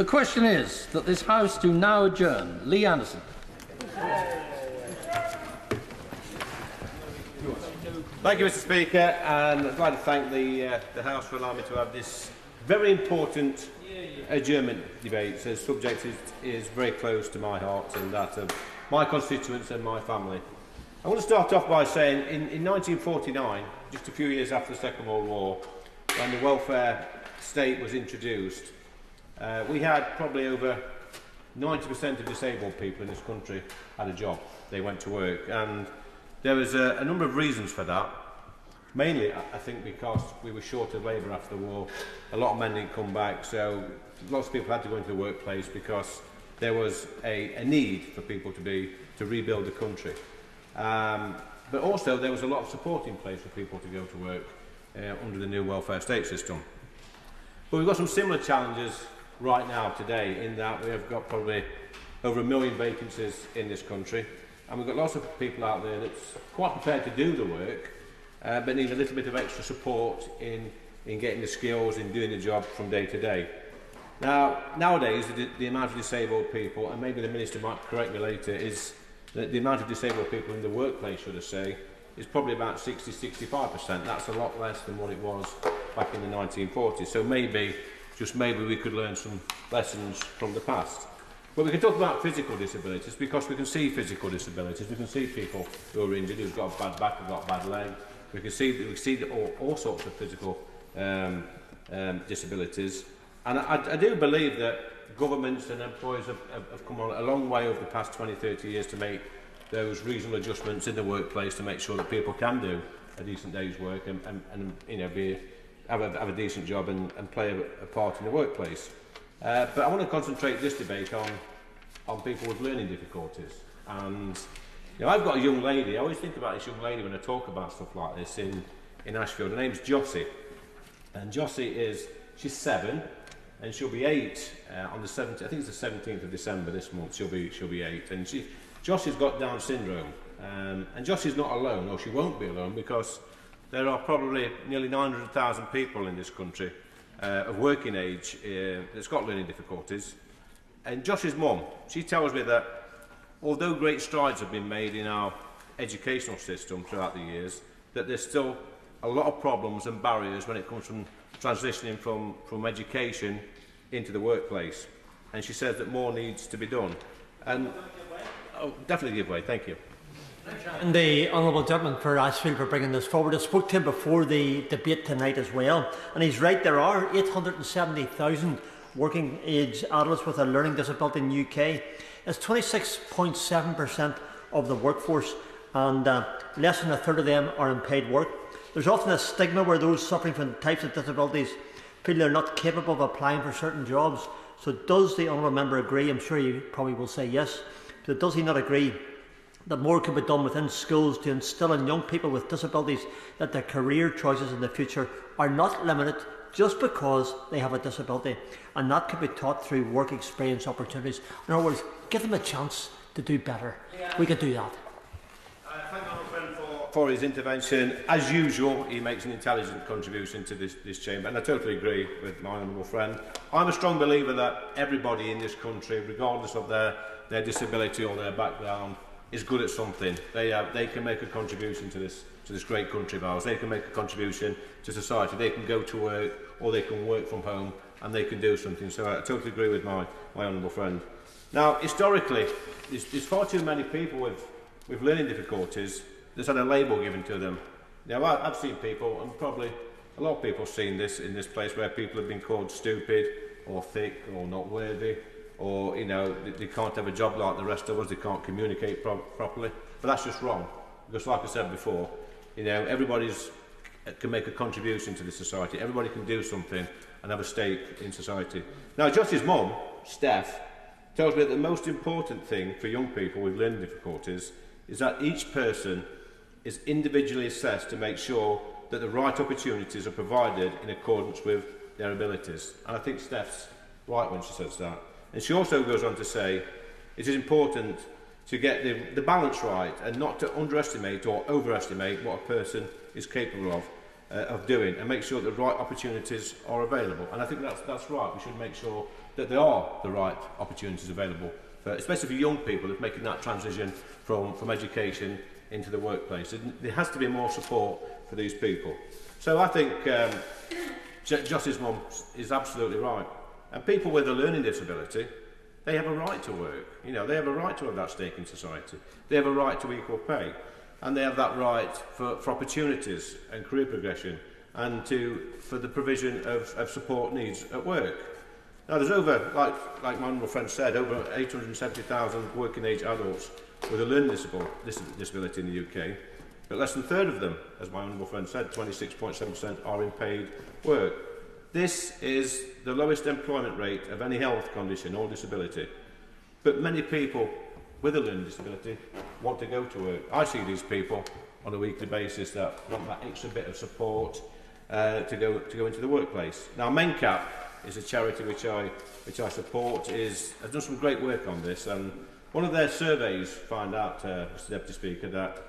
The question is that this House do now adjourn. Lee Anderson. Thank you, Mr. Speaker, and I'd like to thank the House for allowing me to have this very important adjournment debate. The subject is very close to my heart and that of my constituents and my family. I want to start off by saying in 1949, just a few years after the Second World War, when the welfare state was introduced, we had probably over 90% of disabled people in this country had a job. They went to work, and there was a number of reasons for that. Mainly, I think, because we were short of labour after the war. A lot of men didn't come back, so lots of people had to go into the workplace because there was a need for people to rebuild the country. But also, there was a lot of support in place for people to go to work under the new welfare state system. But we've got some similar challenges right now today, in that we have got probably over 1 million vacancies in this country, and we've got lots of people out there that's quite prepared to do the work, but need a little bit of extra support in getting the skills, in doing the job from day to day. Nowadays, the amount of disabled people, and maybe the Minister might correct me later, is that the amount of disabled people in the workplace, should I say, is probably about 60–65%. That's a lot less than what it was back in the 1940s. So maybe, just maybe, we could learn some lessons from the past. But we can talk about physical disabilities, because we can see physical disabilities. We can see people who are injured, who've got a bad back, who've got a bad leg. We can see all sorts of physical disabilities. And I do believe that governments and employers have come on a long way over the past 20–30 years to make those reasonable adjustments in the workplace to make sure that people can do a decent day's work and you know, have a decent job and play a part in the workplace. But I want to concentrate this debate on people with learning difficulties. And you know, I've got a young lady. I always think about this young lady when I talk about stuff like this in Ashfield. Her name's Jossie, and Jossie she's 7, and she'll be 8 on the 17th. I think it's the 17th of December this month. She'll be 8, and Jossie's got Down syndrome, and Jossie's not alone, or she won't be alone, because there are probably nearly 900,000 people in this country of working age that's got learning difficulties. And Jossie's mum, she tells me that although great strides have been made in our educational system throughout the years, that there's still a lot of problems and barriers when it comes from transitioning from education into the workplace. And she says that more needs to be done. And definitely give way. Thank you. And the Honourable Gentleman for Ashfield for bringing this forward. I spoke to him before the debate tonight as well, and he's right, there are 870,000 working age adults with a learning disability in the UK. It's 26.7% of the workforce, and less than a third of them are in paid work. There's often a stigma where those suffering from types of disabilities feel they're not capable of applying for certain jobs. So does the Honourable Member agree? I'm sure he probably will say yes. But does he not agree that more can be done within schools to instil in young people with disabilities that their career choices in the future are not limited just because they have a disability, and that can be taught through work experience opportunities? In other words, give them a chance to do better. We can do that. Thank you, friend, for his intervention. As usual, he makes an intelligent contribution to this chamber, and I totally agree with my honourable friend. I'm a strong believer that everybody in this country, regardless of their disability or their background, is good at something. They can make a contribution to this great country of ours. They can make a contribution to society. They can go to work, or they can work from home, and they can do something. So I totally agree with my honourable friend. Now, historically, there's far too many people with learning difficulties that's had a label given to them. Now, I've seen people, and probably a lot of people have seen this in this place, where people have been called stupid or thick or not worthy, or you know, they can't have a job like the rest of us, they can't communicate properly. But that's just wrong, because like I said before, you know, everybody can make a contribution to the society. Everybody can do something and have a stake in society. Now, Jossie's mum, Steph, tells me that the most important thing for young people with learning difficulties is that each person is individually assessed to make sure that the right opportunities are provided in accordance with their abilities. And I think Steph's right when she says that. And she also goes on to say it is important to get the balance right, and not to underestimate or overestimate what a person is capable of. of doing, and make sure that the right opportunities are available. And I think that's right. We should make sure that there are the right opportunities available, especially for young people who are making that transition from education into the workplace. There has to be more support for these people. So I think Joss's mum is absolutely right. And people with a learning disability, they have a right to work. You know, they have a right to have that stake in society. They have a right to equal pay. And they have that right for opportunities and career progression, and for the provision of support needs at work. Now, there's over, like my honourable friend said, over 870,000 working age adults with a learning disability in the UK, but less than a third of them, as my honourable friend said, 26.7%, are in paid work. This is the lowest employment rate of any health condition or disability, but many people with a learning disability want to go to work. I see these people on a weekly basis that want that extra bit of support to go into the workplace. Now, MENCAP is a charity which I support, has done some great work on this, and one of their surveys found out, Mr Deputy Speaker, that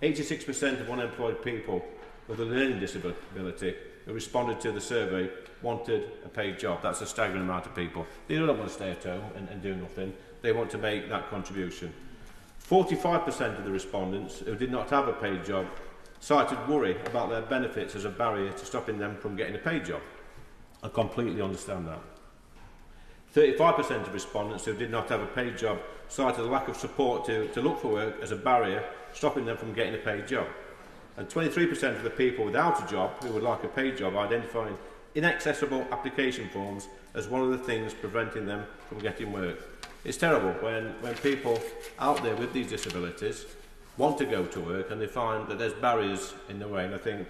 86% of unemployed people with a learning disability who responded to the survey wanted a paid job. That's a staggering amount of people. They don't want to stay at home and do nothing. They want to make that contribution. 45% of the respondents who did not have a paid job cited worry about their benefits as a barrier to stopping them from getting a paid job. I completely understand that. 35% of respondents who did not have a paid job cited the lack of support to look for work as a barrier, stopping them from getting a paid job. And 23% of the people without a job who would like a paid job identifying inaccessible application forms as one of the things preventing them from getting work. It's terrible when people out there with these disabilities want to go to work and they find that there's barriers in the way, and I think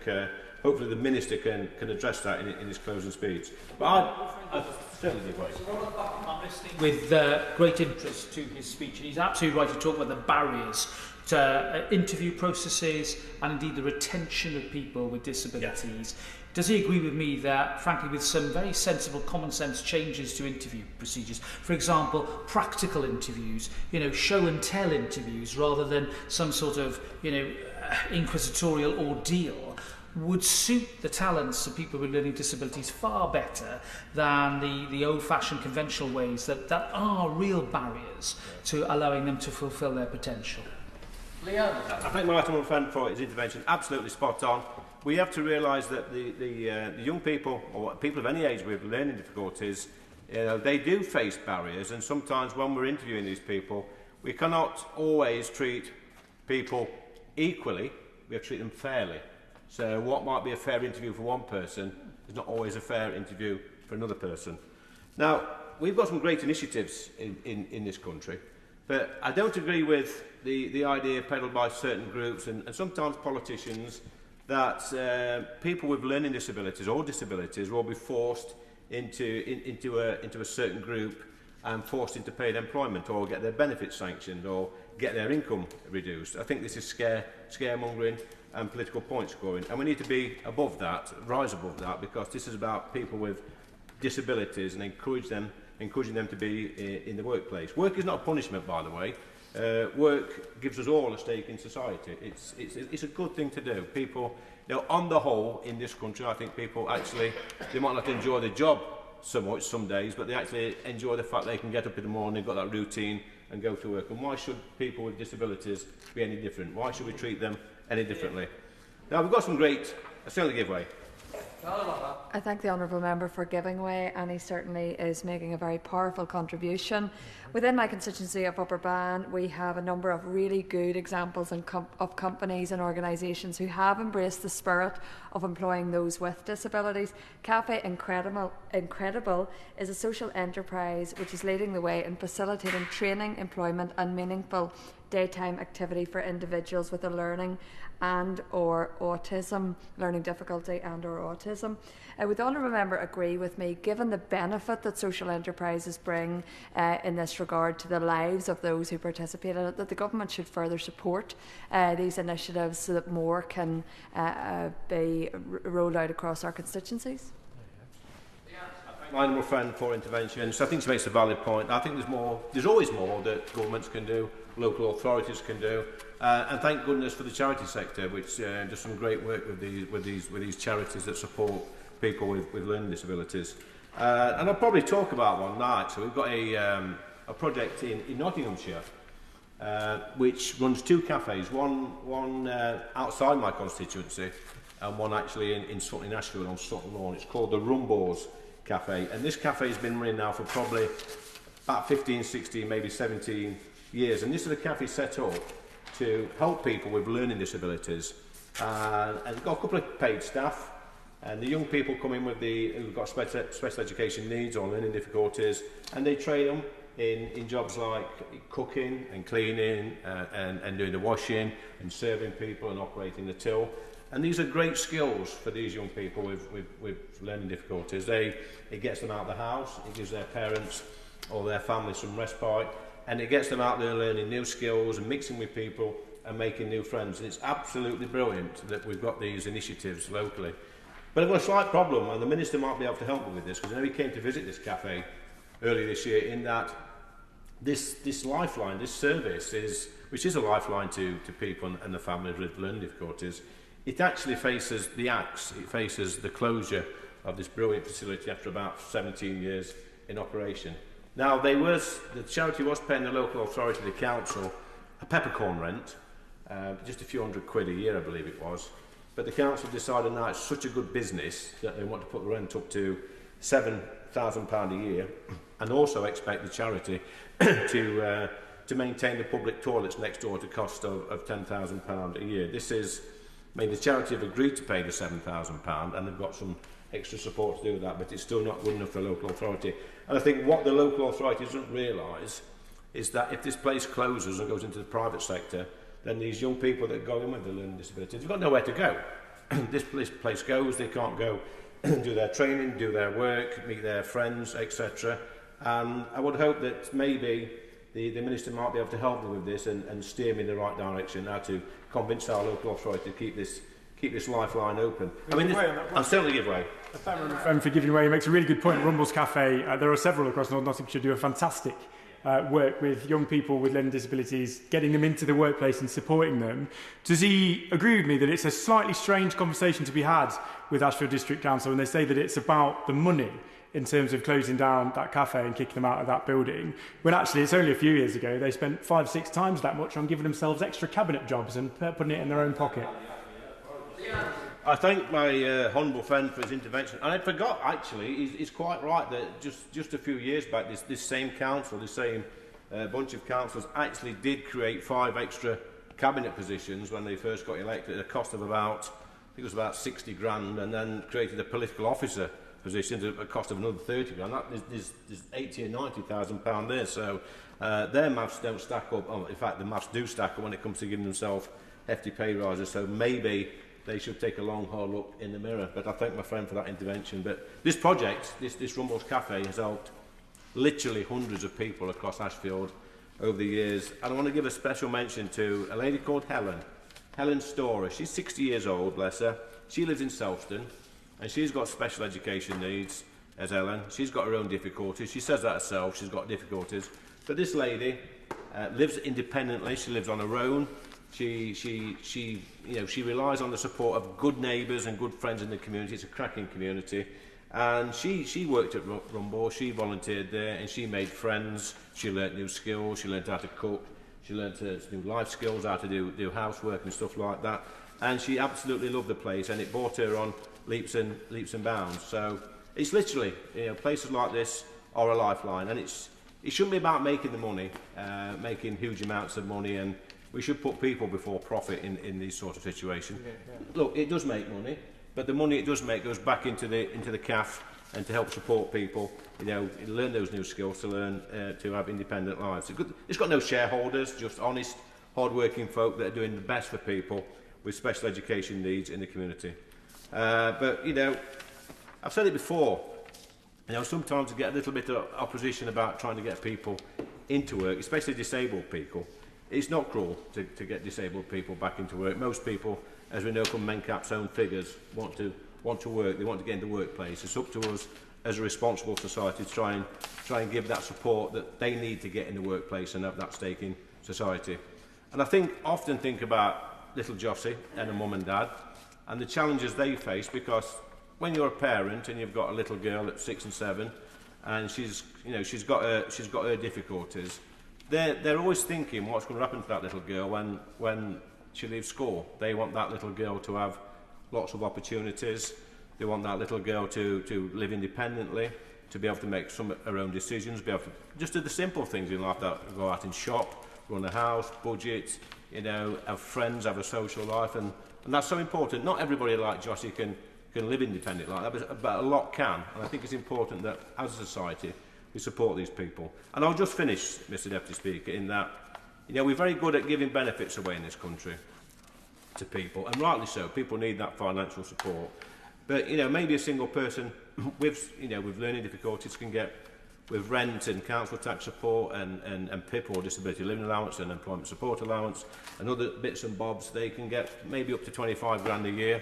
hopefully the Minister can address that in his closing speech. But I certainly agree. I'm listening with great interest to his speech, and he's absolutely right to talk about the barriers to interview processes and indeed the retention of people with disabilities. Yeah. Does he agree with me that, frankly, with some very sensible common sense changes to interview procedures, for example, practical interviews, show and tell interviews rather than some sort of, inquisitorial ordeal, would suit the talents of people with learning disabilities far better than the old-fashioned conventional ways that are real barriers to allowing them to fulfil their potential? Leon. I thank my honourable friend for his intervention. Absolutely spot on. We have to realise that the young people, or people of any age with learning difficulties, they do face barriers, and sometimes when we're interviewing these people, we cannot always treat people equally. We have to treat them fairly. So what might be a fair interview for one person is not always a fair interview for another person. Now, we've got some great initiatives in this country, but I don't agree with the idea peddled by certain groups and sometimes politicians that people with learning disabilities or disabilities will be forced into a certain group and forced into paid employment or get their benefits sanctioned or get their income reduced. I think this is scaremongering and political point scoring, and we need to be above that, rise above that, because this is about people with disabilities and encouraging them to be in the workplace. Work is not a punishment, by the way. Work gives us all a stake in society. It's a good thing to do. People, on the whole, in this country, I think people actually, they might not enjoy the job so much some days, but they actually enjoy the fact they can get up in the morning, got that routine, and go to work. And why should people with disabilities be any different? Why should we treat them any differently? Now, we've got some great, I certainly give way. I thank the honourable member for giving way, and he certainly is making a very powerful contribution. Within my constituency of Upper Bann, we have a number of really good examples of companies and organisations who have embraced the spirit of employing those with disabilities. Cafe Incredible is a social enterprise which is leading the way in facilitating training, employment and meaningful daytime activity for individuals with a learning difficulty and or autism. Would the honourable member agree with me, given the benefit that social enterprises bring in this regard to the lives of those who participate in it, that the government should further support these initiatives so that more can be rolled out across our constituencies? my honourable friend for intervention. So I think she makes a valid point. I think there's always more that governments can do, local authorities can do, and thank goodness for the charity sector, which does some great work with these charities that support people with learning disabilities. And I'll probably talk about one night. So we've got a project in Nottinghamshire, which runs 2 cafes, one outside my constituency and one actually in Sutton in Ashfield on Sutton Lawn. It's called the Rumbours Cafe, and this cafe has been running now for probably about 15, 16, maybe 17 years, and this is a cafe set up to help people with learning disabilities, and it's got a couple of paid staff, and the young people come in who've got special education needs or learning difficulties, and they train them in jobs like cooking and cleaning and doing the washing and serving people and operating the till. And these are great skills for these young people with learning difficulties. It gets them out of the house, it gives their parents or their family some respite, and it gets them out there learning new skills and mixing with people and making new friends. And it's absolutely brilliant that we've got these initiatives locally. But I've got a slight problem, and the Minister might be able to help me with this, because I know he came to visit this cafe earlier this year, in that this lifeline, this service, which is a lifeline to people and the families with learning difficulties, it actually faces the axe. It faces the closure of this brilliant facility after about 17 years in operation. Now, the charity was paying the local authority, the council, a peppercorn rent, just a few £100 a year, I believe it was. But the council decided now it's such a good business that they want to put the rent up to £7,000 a year, and also expect the charity to maintain the public toilets next door at a cost of £10,000 a year. The charity have agreed to pay the £7,000, and they've got some extra support to do with that, but it's still not good enough for the local authority. And I think what the local authority doesn't realise is that if this place closes and goes into the private sector, then these young people that go in with the learning disabilities, they've got nowhere to go. This place goes, they can't go do their training, do their work, meet their friends, etc. And I would hope that maybe the Minister might be able to help me with this and steer me in the right direction, how to convince our local authority to keep this lifeline open. I'll certainly give way. Thank you for giving way. He makes a really good point. Rumbours Cafe, there are several across North Nottinghamshire do a fantastic work with young people with learning disabilities, getting them into the workplace and supporting them. Does he agree with me that it's a slightly strange conversation to be had with Ashfield District Council when they say that it's about the money in terms of closing down that cafe and kicking them out of that building, when actually it's only a few years ago they spent 5-6 times that much on giving themselves extra cabinet jobs and putting it in their own pocket? I thank my honourable friend for his intervention. And I forgot, actually, he's quite right that just a few years back, this same council, this same bunch of councillors actually did create 5 extra cabinet positions when they first got elected at a cost of about, I think it was about 60 grand, and then created a political officer position at a cost of another 30 grand. There's 80 or 90,000 pound there. So their maths don't stack up. Oh, in fact, the maths do stack up when it comes to giving themselves hefty pay rises. So maybe they should take a long, hard look in the mirror. But I thank my friend for that intervention. But this project, this Rumbours Cafe, has helped literally hundreds of people across Ashfield over the years. And I want to give a special mention to a lady called Helen Storer. She's 60 years old, bless her. She lives in Selston, and she's got special education needs, as Ellen. She's got her own difficulties. She says that herself, she's got difficulties. But this lady lives independently. She lives on her own. She relies on the support of good neighbours and good friends in the community. It's a cracking community. And she worked at Rumbours, she volunteered there, and she made friends. She learnt new skills, she learnt how to cook, she learnt new life skills, how to do housework and stuff like that. And she absolutely loved the place, and it brought her on leaps and bounds. So it's literally, places like this are a lifeline, and it shouldn't be about making the money, making huge amounts of money, and we should put people before profit in these sort of situations. Look, it does make money, but the money it does make goes back into the CAF and to help support people, learn those new skills, to learn to have independent lives. It's got no shareholders, just honest, hard-working folk that are doing the best for people with special education needs in the community. But I've said it before, sometimes I get a little bit of opposition about trying to get people into work, especially disabled people. It's not cruel to get disabled people back into work. Most people, as we know from MenCap's own figures, want to work. They want to get into the workplace. It's up to us as a responsible society to try and give that support that they need to get in the workplace and have that stake in society. And I often think about little Jossie and her mum and dad and the challenges they face, because when you're a parent and you've got a little girl at 6 and 7 and she's got her difficulties, they're always thinking what's going to happen to that little girl when she leaves school. They want that little girl to have lots of opportunities. They want that little girl to live independently, to be able to make some of her own decisions, be able to just do the simple things in life, that go out and shop, run a house, budget, have friends, have a social life, and that's so important. Not everybody like Jossie can live independently like that, but a lot can, and I think it's important that as a society we support these people. And I'll just finish, Mr Deputy Speaker, in that we're very good at giving benefits away in this country to people, and rightly so. People need that financial support. But maybe a single person with learning difficulties can get, with rent and council tax support and PIP, or disability living allowance, and employment support allowance and other bits and bobs, they can get maybe up to 25 grand a year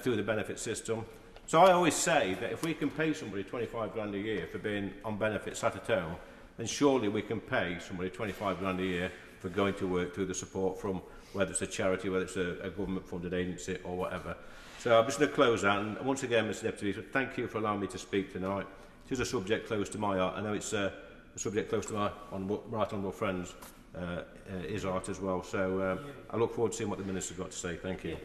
through the benefit system. So I always say that if we can pay somebody 25 grand a year for being on benefits sat at home, then surely we can pay somebody 25 grand a year for going to work through the support from, whether it's a charity, whether it's a government funded agency or whatever. So I'm just going to close out, and once again, Mr Deputy, thank you for allowing me to speak tonight. It is a subject close to my heart. I know it's a subject close to my right honourable friend's his heart as well. So I look forward to seeing what the Minister's got to say. Thank you.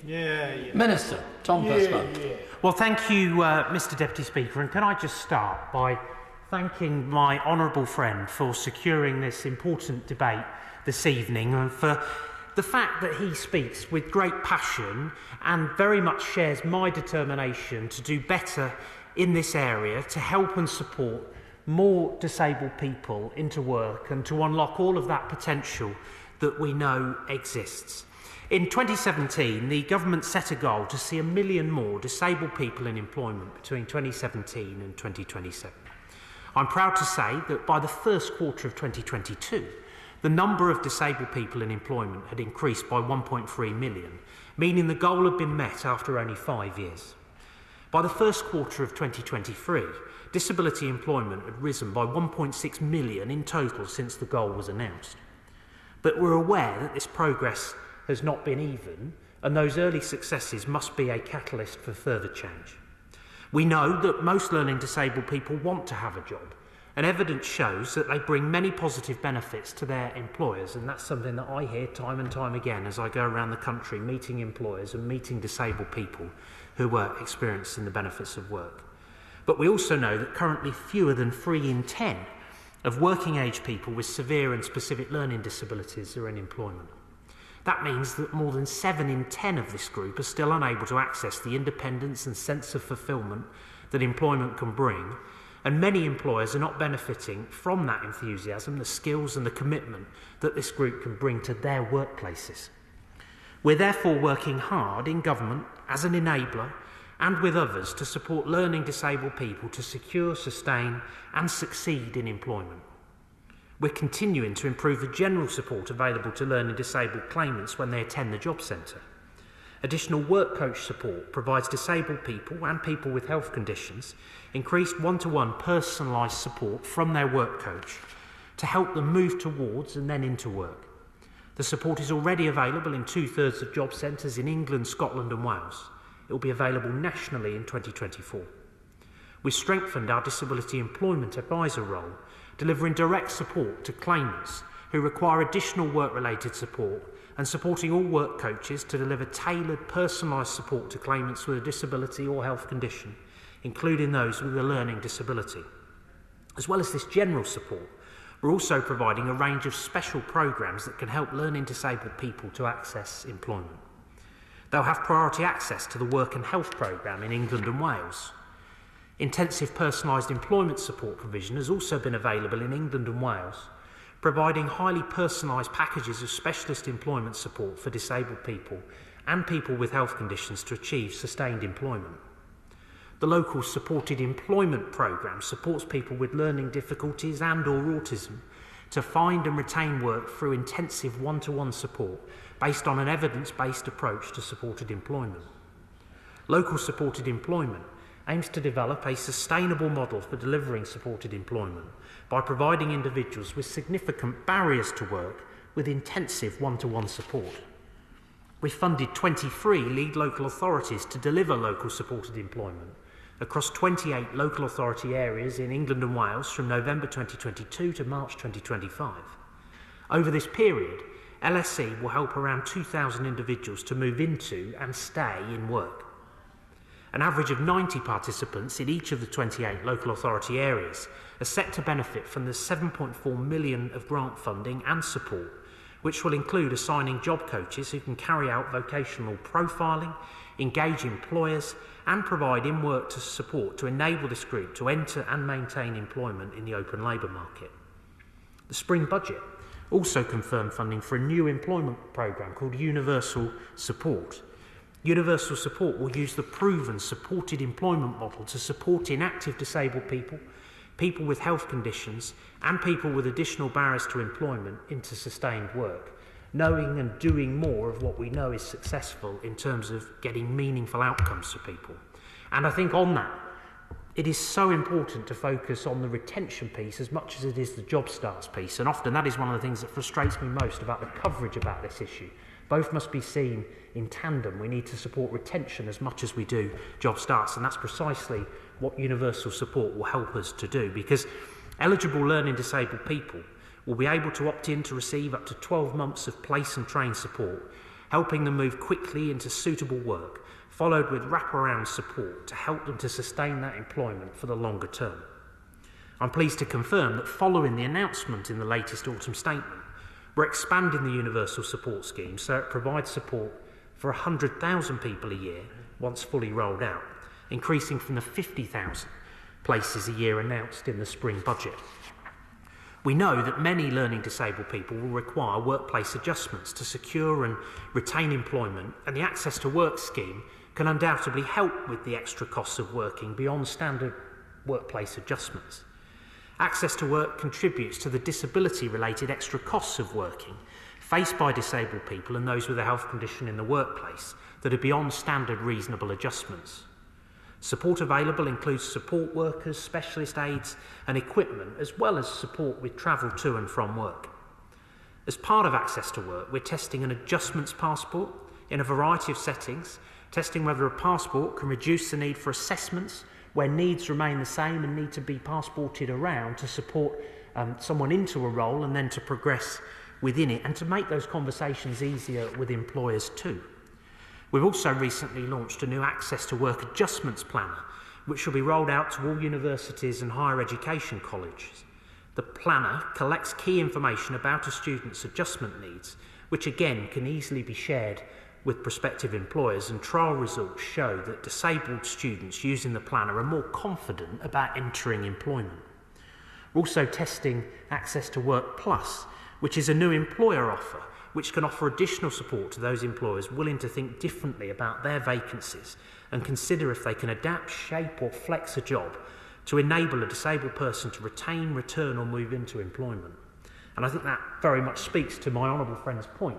Minister, Tom Pesman. Well, thank you, Mr Deputy Speaker, and can I just start by thanking my honourable friend for securing this important debate this evening, and for the fact that he speaks with great passion and very much shares my determination to do better in this area, to help and support more disabled people into work and to unlock all of that potential that we know exists. In 2017, the government set a goal to see 1 million more disabled people in employment between 2017 and 2027. I'm proud to say that by the first quarter of 2022, the number of disabled people in employment had increased by 1.3 million, meaning the goal had been met after only 5 years. By the first quarter of 2023, disability employment had risen by 1.6 million in total since the goal was announced. But we're aware that this progress has not been even, and those early successes must be a catalyst for further change. We know that most learning disabled people want to have a job, and evidence shows that they bring many positive benefits to their employers, and that's something that I hear time and time again as I go around the country meeting employers and meeting disabled people who are experiencing the benefits of work. But we also know that currently fewer than 3 in 10 of working age people with severe and specific learning disabilities are in employment. That means that more than 7 in 10 of this group are still unable to access the independence and sense of fulfilment that employment can bring, and many employers are not benefiting from that enthusiasm, the skills and the commitment that this group can bring to their workplaces. We're therefore working hard in government as an enabler and with others to support learning disabled people to secure, sustain and succeed in employment. We're continuing to improve the general support available to learning disabled claimants when they attend the job centre. Additional work coach support provides disabled people and people with health conditions increased one-to-one personalised support from their work coach to help them move towards and then into work. The support is already available in 2/3 of job centres in England, Scotland and Wales. It will be available nationally in 2024. We've strengthened our disability employment advisor role, delivering direct support to claimants who require additional work-related support and supporting all work coaches to deliver tailored, personalised support to claimants with a disability or health condition, including those with a learning disability. As well as this general support, we're also providing a range of special programmes that can help learning disabled people to access employment. They'll have priority access to the Work and Health programme in England and Wales. Intensive personalised employment support provision has also been available in England and Wales, providing highly personalised packages of specialist employment support for disabled people and people with health conditions to achieve sustained employment. The local supported employment programme supports people with learning difficulties and/or autism to find and retain work through intensive one-to-one support based on an evidence-based approach to supported employment. Local supported employment aims to develop a sustainable model for delivering supported employment by providing individuals with significant barriers to work with intensive one-to-one support. We funded 23 lead local authorities to deliver local supported employment across 28 local authority areas in England and Wales from November 2022 to March 2025. Over this period, LSE will help around 2,000 individuals to move into and stay in work. An average of 90 participants in each of the 28 local authority areas are set to benefit from the 7.4 million of grant funding and support, which will include assigning job coaches who can carry out vocational profiling, engage employers and provide in-work support to enable this group to enter and maintain employment in the open labour market. The spring budget also confirmed funding for a new employment programme called Universal Support. Universal Support will use the proven supported employment model to support inactive disabled people, people with health conditions and people with additional barriers to employment into sustained work, knowing and doing more of what we know is successful in terms of getting meaningful outcomes for people. And I think on that, it is so important to focus on the retention piece as much as it is the job starts piece, and often that is one of the things that frustrates me most about the coverage about this issue. Both must be seen in tandem. We need to support retention as much as we do job starts, and that's precisely what Universal Support will help us to do, because eligible learning disabled people will be able to opt in to receive up to 12 months of place and train support, helping them move quickly into suitable work, followed with wraparound support to help them to sustain that employment for the longer term. I'm pleased to confirm that following the announcement in the latest autumn statement, we're expanding the Universal Support Scheme so it provides support for 100,000 people a year once fully rolled out, increasing from the 50,000 places a year announced in the spring budget. We know that many learning disabled people will require workplace adjustments to secure and retain employment, and the Access to Work scheme can undoubtedly help with the extra costs of working beyond standard workplace adjustments. Access to Work contributes to the disability-related extra costs of working faced by disabled people and those with a health condition in the workplace that are beyond standard reasonable adjustments. Support available includes support workers, specialist aids and equipment, as well as support with travel to and from work. As part of Access to Work, we're testing an adjustments passport in a variety of settings, testing whether a passport can reduce the need for assessments where needs remain the same and need to be passported around to support someone into a role and then to progress within it, and to make those conversations easier with employers too. We've also recently launched a new Access to Work Adjustments Planner, which will be rolled out to all universities and higher education colleges. The planner collects key information about a student's adjustment needs, which again can easily be shared with prospective employers, and trial results show that disabled students using the planner are more confident about entering employment. We're also testing Access to Work Plus, which is a new employer offer which can offer additional support to those employers willing to think differently about their vacancies and consider if they can adapt, shape or flex a job to enable a disabled person to retain, return or move into employment. And I think that very much speaks to my honourable friend's point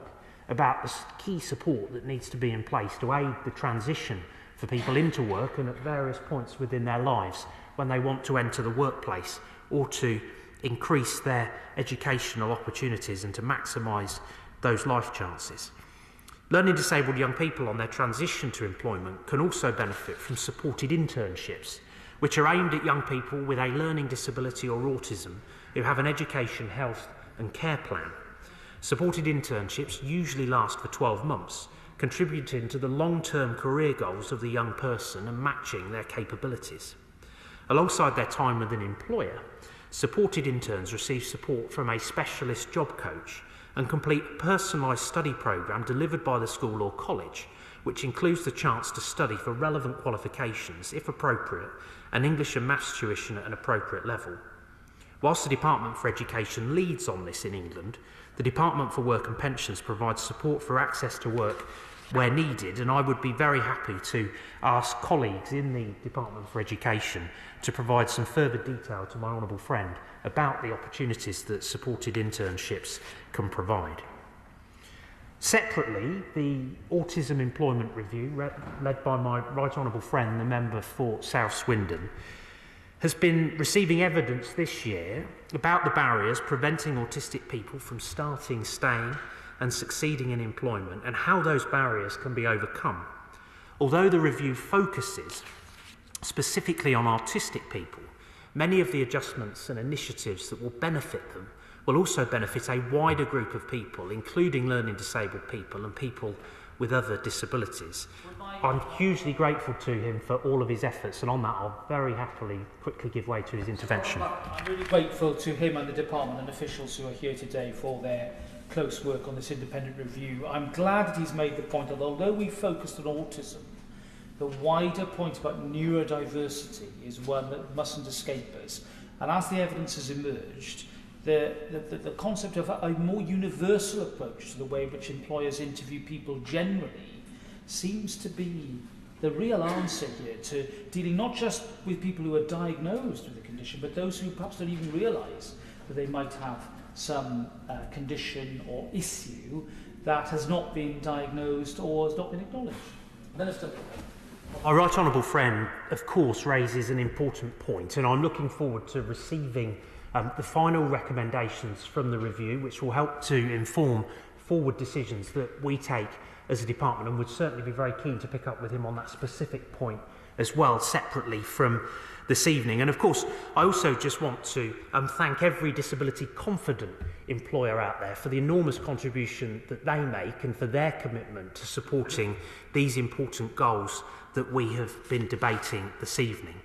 about the key support that needs to be in place to aid the transition for people into work and at various points within their lives when they want to enter the workplace or to increase their educational opportunities and to maximise those life chances. Learning disabled young people on their transition to employment can also benefit from supported internships, which are aimed at young people with a learning disability or autism who have an education, health and care plan. Supported internships usually last for 12 months, contributing to the long-term career goals of the young person and matching their capabilities. Alongside their time with an employer, supported interns receive support from a specialist job coach and complete a personalised study programme delivered by the school or college, which includes the chance to study for relevant qualifications, if appropriate, and English and Maths tuition at an appropriate level. Whilst the Department for Education leads on this in England, the Department for Work and Pensions provides support for access to work where needed, and I would be very happy to ask colleagues in the Department for Education to provide some further detail to my honourable friend about the opportunities that supported internships can provide. Separately, the Autism Employment Review, led by my right honourable friend, the member for South Swindon, has been receiving evidence this year about the barriers preventing autistic people from starting, staying and succeeding in employment, and how those barriers can be overcome. Although the review focuses specifically on autistic people, many of the adjustments and initiatives that will benefit them will also benefit a wider group of people, including learning disabled people and people with other disabilities. I'm hugely grateful to him for all of his efforts, and on that I'll very happily quickly give way to his intervention. I'm really grateful to him and the department and officials who are here today for their close work on this independent review. I'm glad that he's made the point that although we focused on autism, the wider point about neurodiversity is one that mustn't escape us. And as the evidence has emerged, the concept of a more universal approach to the way in which employers interview people generally seems to be the real answer here to dealing not just with people who are diagnosed with the condition, but those who perhaps don't even realise that they might have some condition or issue that has not been diagnosed or has not been acknowledged. Minister. Our right honourable friend, of course, raises an important point, and I'm looking forward to receiving the final recommendations from the review, which will help to inform forward decisions that we take as a department, and would certainly be very keen to pick up with him on that specific point as well, separately from this evening. And of course, I also just want to thank every disability confident employer out there for the enormous contribution that they make and for their commitment to supporting these important goals that we have been debating this evening.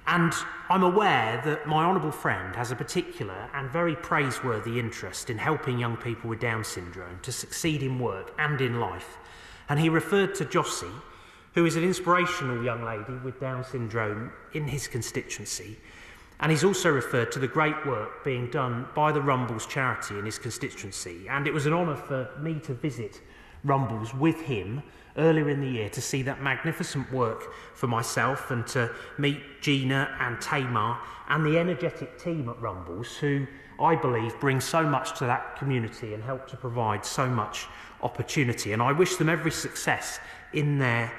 And I'm aware that my honourable friend has a particular and very praiseworthy interest in helping young people with Down syndrome to succeed in work and in life. And he referred to Jossie, who is an inspirational young lady with Down syndrome in his constituency. And he's also referred to the great work being done by the Rumbles charity in his constituency. And it was an honour for me to visit Rumbles with him earlier in the year to see that magnificent work for myself and to meet Gina and Tamar and the energetic team at Rumbles, who I believe bring so much to that community and help to provide so much opportunity. And I wish them every success in their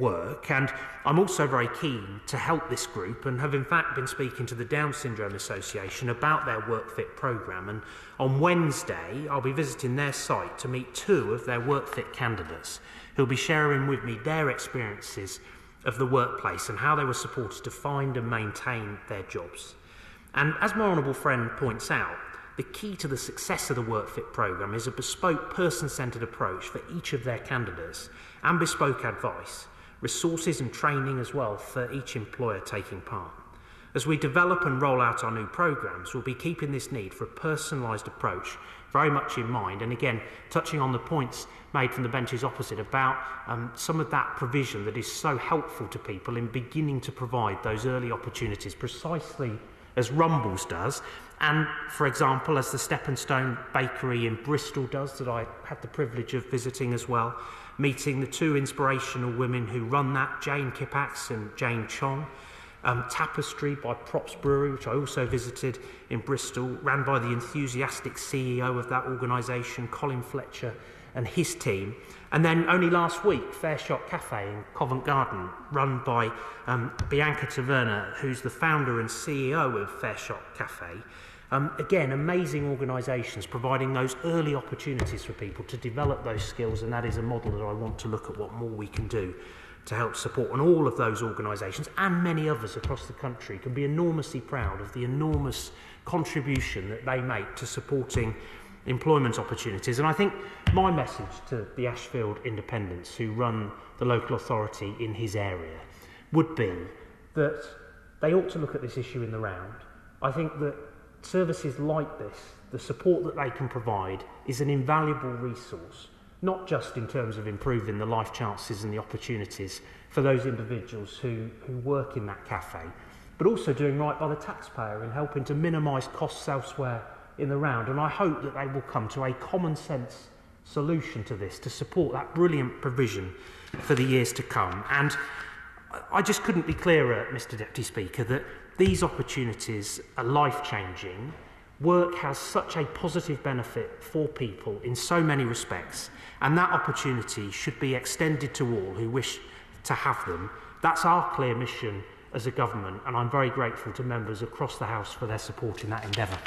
work. And I'm also very keen to help this group and have in fact been speaking to the Down Syndrome Association about their WorkFit programme. And on Wednesday I'll be visiting their site to meet 2 of their WorkFit candidates who'll be sharing with me their experiences of the workplace and how they were supported to find and maintain their jobs. And as my honourable friend points out, the key to the success of the WorkFit programme is a bespoke person-centred approach for each of their candidates and bespoke advice, resources and training as well for each employer taking part. As we develop and roll out our new programmes, we'll be keeping this need for a personalised approach very much in mind, and again touching on the points made from the benches opposite about some of that provision that is so helpful to people in beginning to provide those early opportunities, precisely as Rumbles does, and for example as the Step and Stone Bakery in Bristol does, that I had the privilege of visiting as well, meeting the 2 inspirational women who run that, Jane Kipax and Jane Chong. Tapestry by Props Brewery, which I also visited in Bristol, ran by the enthusiastic CEO of that organisation, Colin Fletcher, and his team. And then only last week, Fair Shot Cafe in Covent Garden, run by Bianca Taverna, who's the founder and CEO of Fair Shot Cafe. Again, amazing organisations providing those early opportunities for people to develop those skills, and that is a model that I want to look at what more we can do to help support. And all of those organisations and many others across the country can be enormously proud of the enormous contribution that they make to supporting employment opportunities. And I think my message to the Ashfield Independents, who run the local authority in his area, would be that they ought to look at this issue in the round. I think that services like this, the support that they can provide, is an invaluable resource, not just in terms of improving the life chances and the opportunities for those individuals who work in that cafe, but also doing right by the taxpayer and helping to minimise costs elsewhere in the round. And I hope that they will come to a common sense solution to this to support that brilliant provision for the years to come. And I just couldn't be clearer, Mr. Deputy Speaker, that these opportunities are life-changing Work has such a positive benefit for people in so many respects, and that opportunity should be extended to all who wish to have them. That's our clear mission as a government, and I'm very grateful to members across the House for their support in that endeavour.